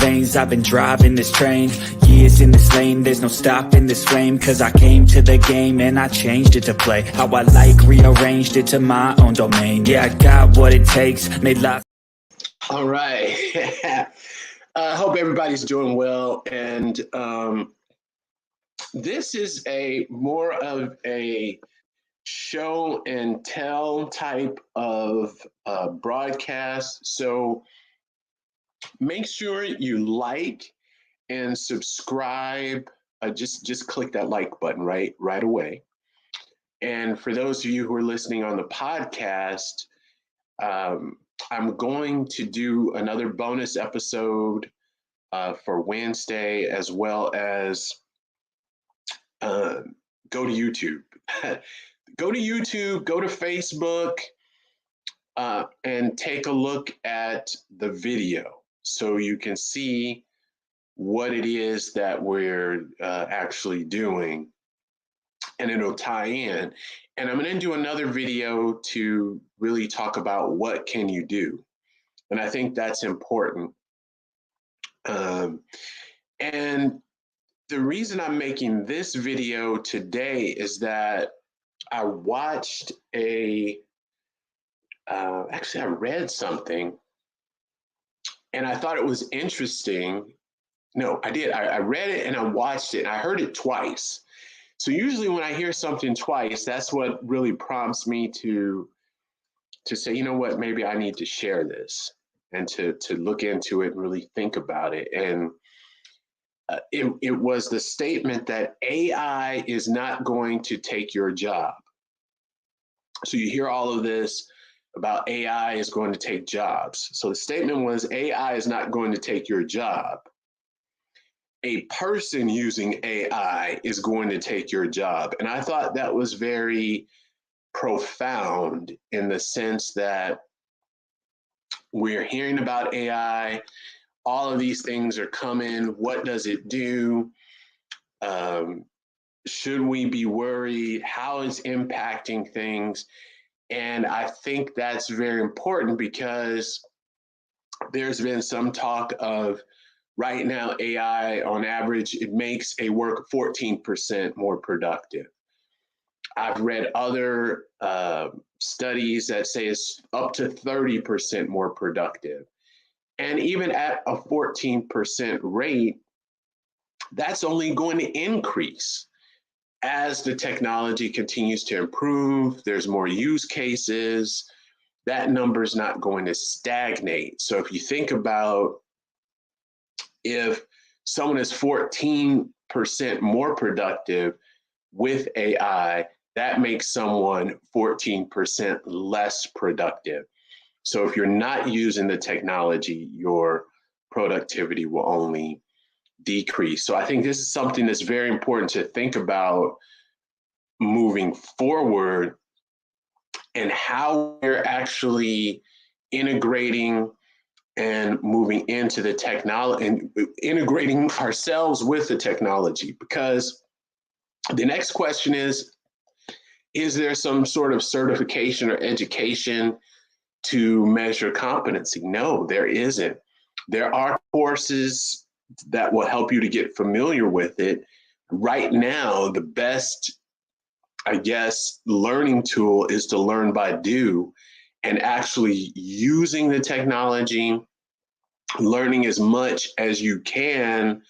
veins, I've been driving this train. Years in this lane, there's no stopping this flame. Cause I came to the game and I changed it to play how I like, rearranged it to my own domain. Yeah, I got what it takes, made lots. All right. I hope everybody's doing well. And this is more of a show and tell type of broadcast. So make sure you like and subscribe. Just click that like button right away. And for those of you who are listening on the podcast, I'm going to do another bonus episode for Wednesday, as well as go to YouTube. Go to YouTube, go to Facebook, and take a look at the video so you can see what it is that we're actually doing, and it'll tie in. And I'm going to do another video to really talk about what can you do. And I think that's important. And the reason I'm making this video today is that I watched actually I read something and I thought it was interesting. No, I did. I read it and I watched it. And I heard it twice. So usually when I hear something twice, that's what really prompts me to say, you know what, maybe I need to share this and to look into it and really think about it. And it was the statement that AI is not going to take your job. So you hear all of this about AI is going to take jobs. So the statement was AI is not going to take your job. A person using AI is going to take your job. And I thought that was very profound in the sense that we're hearing about AI. All of these things are coming. What does it do? Should we be worried? How is impacting things? And I think that's very important because there's been some talk of right now, AI on average, it makes a work 14% more productive. I've read other studies that say it's up to 30% more productive. And even at a 14% rate, that's only going to increase as the technology continues to improve. There's more use cases. That number is not going to stagnate. So if you think about if someone is 14% more productive with AI, that makes someone 14% less productive. So if you're not using the technology, your productivity will only decrease. So I think this is something that's very important to think about moving forward and how we're actually integrating and moving into the technology and integrating ourselves with the technology. Because the next question is there some sort of certification or education to measure competency? No, there isn't. There are courses that will help you to get familiar with it. Right now, the best, I guess, learning tool is to learn by do, and actually using the technology, learning as much as you can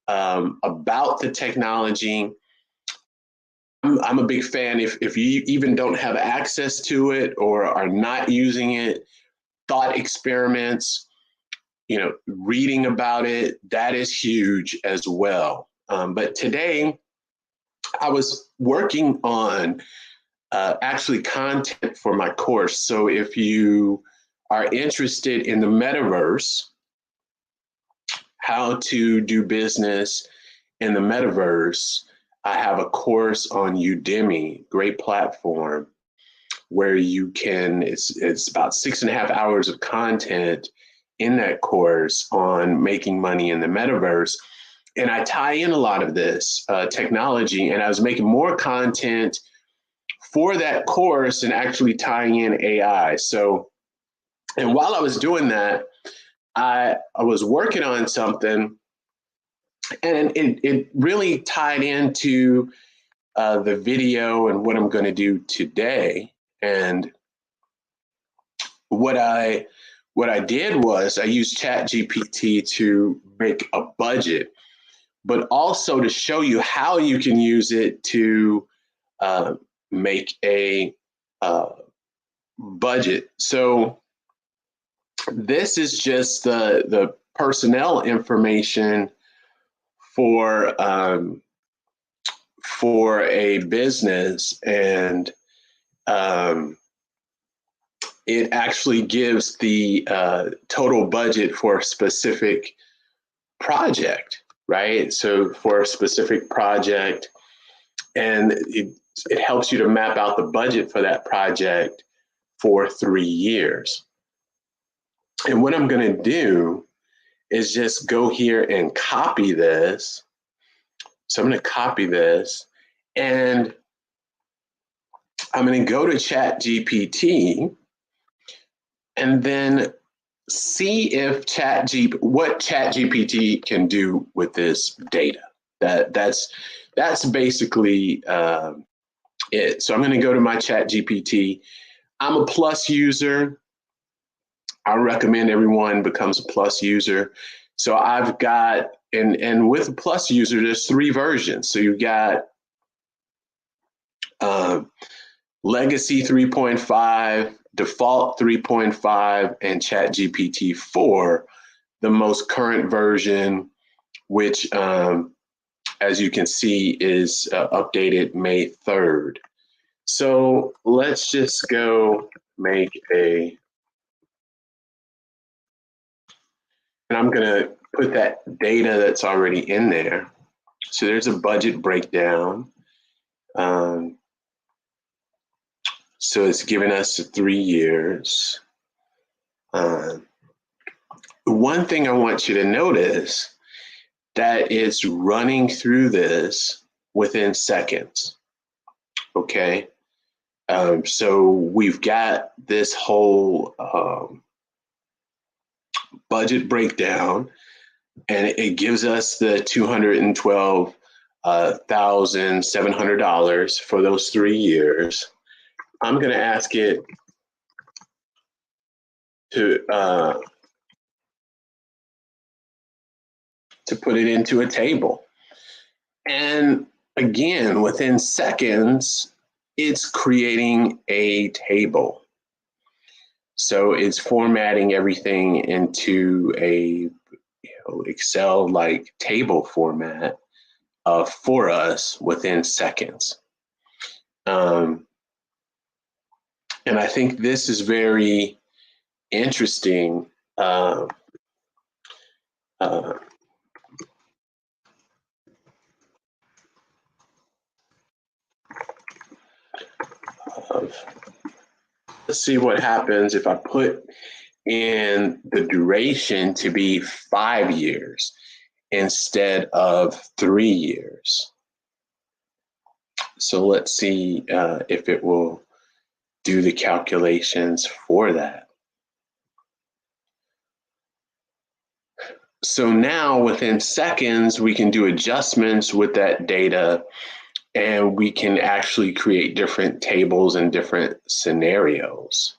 about the technology. I'm a big fan. If you even don't have access to it or are not using it, thought experiments, reading about it, that is huge as well. But today I was working on actually content for my course. So if you are interested in the metaverse, how to do business in the metaverse, I have a course on Udemy, great platform, where you can, it's about 6.5 hours of content in that course on making money in the metaverse. And I tie in a lot of this technology, and I was making more content for that course and actually tying in AI. So, and while I was doing that, I was working on something, and it really tied into the video and what I'm going to do today. And what I did was I used ChatGPT to make a budget, but also to show you how you can use it to make a budget. So this is just the personnel information for a business, and it actually gives the total budget for a specific project, right? So for a specific project, and it helps you to map out the budget for that project for 3 years. And what I'm going to do is just go here and copy this. So I'm going to copy this, and I'm going to go to ChatGPT and then see if what ChatGPT can do with this data. That's basically it. So I'm going to go to my ChatGPT. I'm a Plus user. I recommend everyone becomes a Plus user. So I've got, and with a Plus user, there's 3 versions. So you've got Legacy 3.5, Default 3.5, and ChatGPT 4, the most current version, which, as you can see, is updated May 3rd. So let's just go make and I'm going to put that data that's already in there. So there's a budget breakdown. So it's giving us 3 years. One thing I want you to notice that it's running through this within seconds. Okay. So we've got this whole budget breakdown, and it gives us the $212,700 for those 3 years. I'm going to ask it to put it into a table. And again, within seconds, it's creating a table. So it's formatting everything into a Excel-like table format for us within seconds. And I think this is very interesting. Let's see what happens if I put in the duration to be 5 years instead of 3 years. So let's see if it will do the calculations for that. So now within seconds, we can do adjustments with that data, and we can actually create different tables and different scenarios.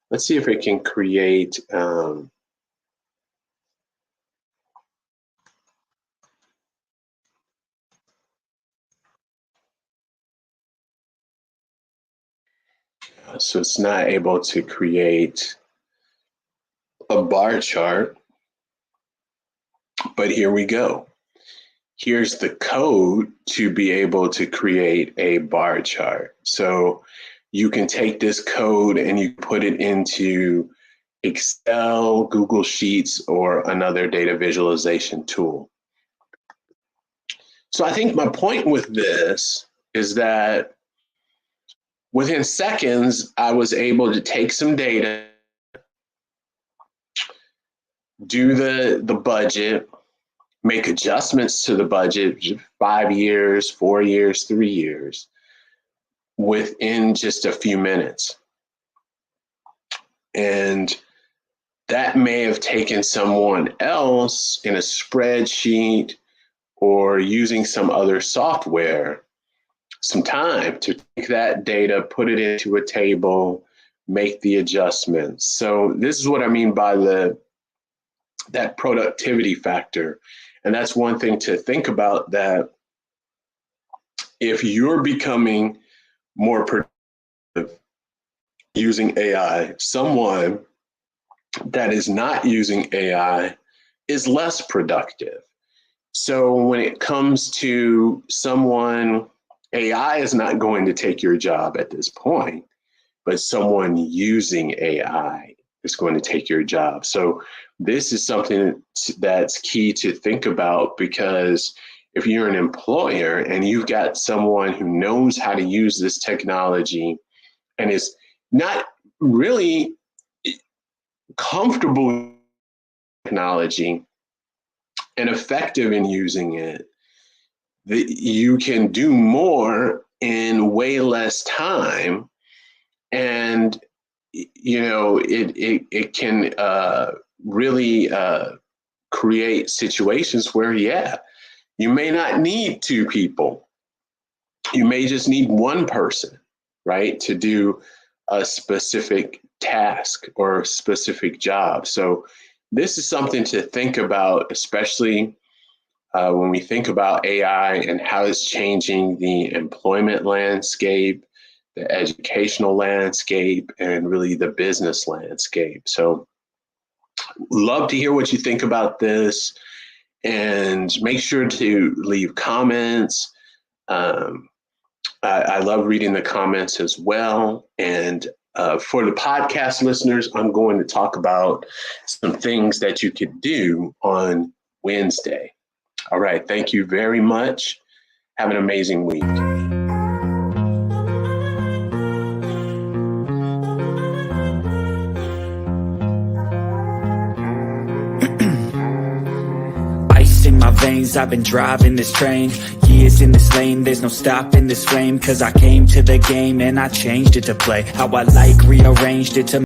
Let's see if it can create so it's not able to create a bar chart, but here we go. Here's the code to be able to create a bar chart. So you can take this code and you put it into Excel, Google Sheets, or another data visualization tool. So I think my point with this is that within seconds, I was able to take some data, do the budget, make adjustments to the budget, 5 years, 4 years, 3 years, within just a few minutes. And that may have taken someone else in a spreadsheet or using some other software some time to take that data, put it into a table, make the adjustments. So this is what I mean by that productivity factor. And that's one thing to think about, that if you're becoming more productive using AI, someone that is not using AI is less productive. So when it comes to someone, AI is not going to take your job at this point, but someone using AI is going to take your job. So this is something that's key to think about, because if you're an employer and you've got someone who knows how to use this technology and is not really comfortable with technology and effective in using it, that you can do more in way less time, and it can really create situations where you may not need two people. You may just need one person, right, to do a specific task or a specific job. So this is something to think about, especially when we think about AI and how it's changing the employment landscape, the educational landscape, and really the business landscape. So love to hear what you think about this, and make sure to leave comments. I love reading the comments as well. And for the podcast listeners, I'm going to talk about some things that you could do on Wednesday. All right. Thank you very much. Have an amazing week. Ice in my veins, I've been driving this train. Years in this lane, there's no stopping this flame. Cause I came to the game and I changed it to play how I like, rearranged it to